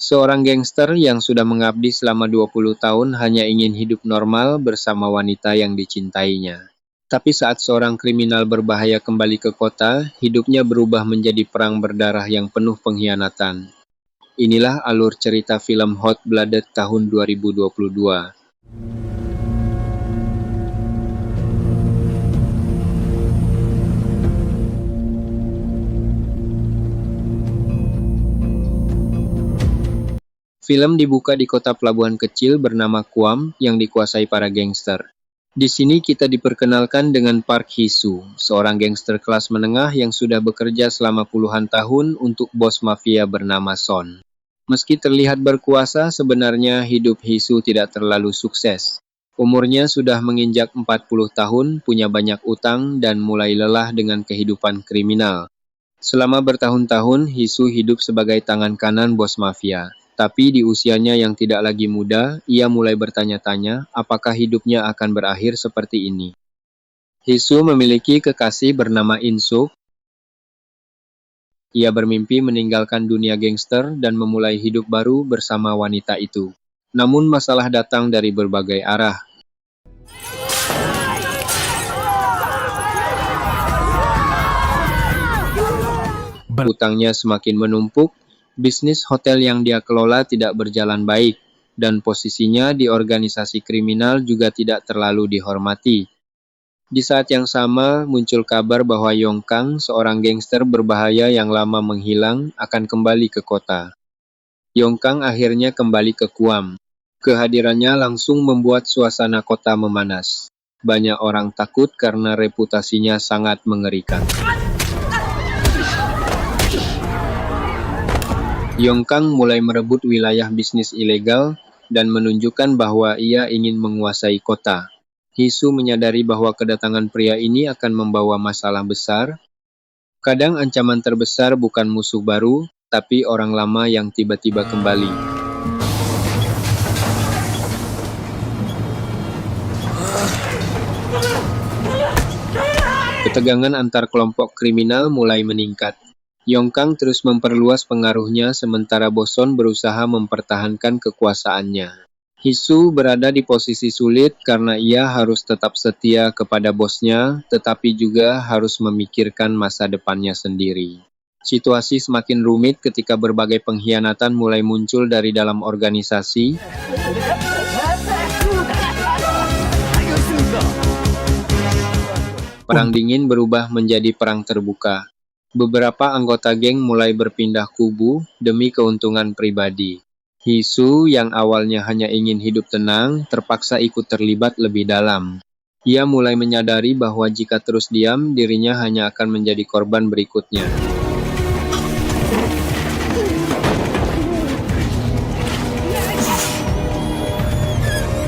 Seorang gangster yang sudah mengabdi selama 20 tahun hanya ingin hidup normal bersama wanita yang dicintainya. Tapi saat seorang kriminal berbahaya kembali ke kota, hidupnya berubah menjadi perang berdarah yang penuh pengkhianatan. Inilah alur cerita film Hot Blooded tahun 2022. Film dibuka di kota pelabuhan kecil bernama Guam yang dikuasai para gangster. Di sini kita diperkenalkan dengan Park Hee-soo, seorang gangster kelas menengah yang sudah bekerja selama puluhan tahun untuk bos mafia bernama Son. Meski terlihat berkuasa, sebenarnya hidup Hee-soo tidak terlalu sukses. Umurnya sudah menginjak 40 tahun, punya banyak utang, dan mulai lelah dengan kehidupan kriminal. Selama bertahun-tahun, Hee-soo hidup sebagai tangan kanan bos mafia. Tapi di usianya yang tidak lagi muda, ia mulai bertanya-tanya apakah hidupnya akan berakhir seperti ini. Hee-soo memiliki kekasih bernama In-suk. Ia bermimpi meninggalkan dunia gangster dan memulai hidup baru bersama wanita itu. Namun masalah datang dari berbagai arah. Hutangnya semakin menumpuk, bisnis hotel yang dia kelola tidak berjalan baik, dan posisinya di organisasi kriminal juga tidak terlalu dihormati. Di saat yang sama, muncul kabar bahwa Yong Kang, seorang gangster berbahaya yang lama menghilang, akan kembali ke kota. Yong Kang akhirnya kembali ke Guam. Kehadirannya langsung membuat suasana kota memanas. Banyak orang takut karena reputasinya sangat mengerikan. Yong Kang mulai merebut wilayah bisnis ilegal dan menunjukkan bahwa ia ingin menguasai kota. Hee-soo menyadari bahwa kedatangan pria ini akan membawa masalah besar. Kadang ancaman terbesar bukan musuh baru, tapi orang lama yang tiba-tiba kembali. Ketegangan antar kelompok kriminal mulai meningkat. Yong Kang terus memperluas pengaruhnya sementara Bos Son berusaha mempertahankan kekuasaannya. Hee-soo berada di posisi sulit karena ia harus tetap setia kepada bosnya, tetapi juga harus memikirkan masa depannya sendiri. Situasi semakin rumit ketika berbagai pengkhianatan mulai muncul dari dalam organisasi. Perang dingin berubah menjadi perang terbuka. Beberapa anggota geng mulai berpindah kubu demi keuntungan pribadi. Hee-soo yang awalnya hanya ingin hidup tenang, terpaksa ikut terlibat lebih dalam. Ia mulai menyadari bahwa jika terus diam, dirinya hanya akan menjadi korban berikutnya.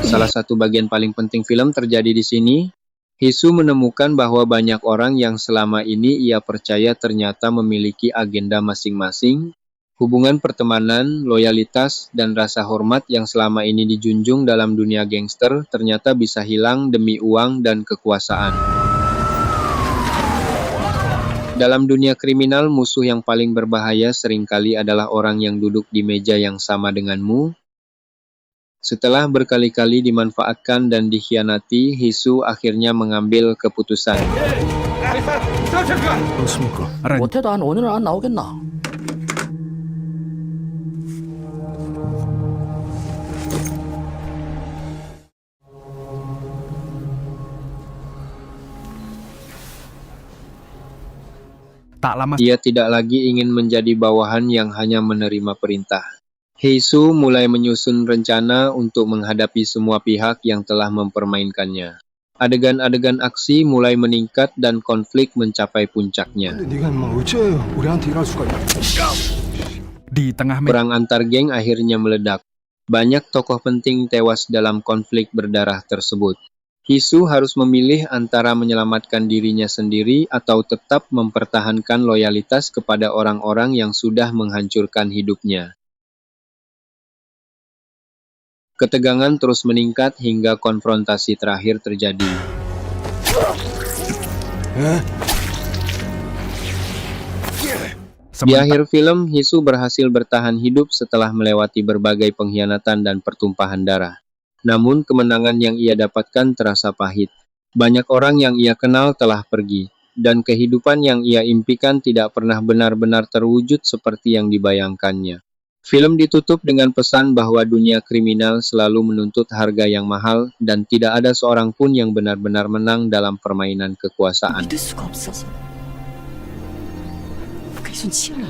Salah satu bagian paling penting film terjadi di sini. Hee-soo menemukan bahwa banyak orang yang selama ini ia percaya ternyata memiliki agenda masing-masing. Hubungan pertemanan, loyalitas, dan rasa hormat yang selama ini dijunjung dalam dunia gangster ternyata bisa hilang demi uang dan kekuasaan. Dalam dunia kriminal, musuh yang paling berbahaya seringkali adalah orang yang duduk di meja yang sama denganmu. Setelah berkali-kali dimanfaatkan dan dikhianati, Hee-soo akhirnya mengambil keputusan. 못해도 한 5년은 안 나오겠나? Ia tidak lagi ingin menjadi bawahan yang hanya menerima perintah. Hee-soo mulai menyusun rencana untuk menghadapi semua pihak yang telah mempermainkannya. Adegan-adegan aksi mulai meningkat dan konflik mencapai puncaknya. Perang antar geng akhirnya meledak. Banyak tokoh penting tewas dalam konflik berdarah tersebut. Hee-soo harus memilih antara menyelamatkan dirinya sendiri atau tetap mempertahankan loyalitas kepada orang-orang yang sudah menghancurkan hidupnya. Ketegangan terus meningkat hingga konfrontasi terakhir terjadi. Di akhir film, Hisu berhasil bertahan hidup setelah melewati berbagai pengkhianatan dan pertumpahan darah. Namun, kemenangan yang ia dapatkan terasa pahit. Banyak orang yang ia kenal telah pergi, dan kehidupan yang ia impikan tidak pernah benar-benar terwujud seperti yang dibayangkannya. Film ditutup dengan pesan bahwa dunia kriminal selalu menuntut harga yang mahal dan tidak ada seorang pun yang benar-benar menang dalam permainan kekuasaan. 믿을 수가 없어서 그게 손 치열해.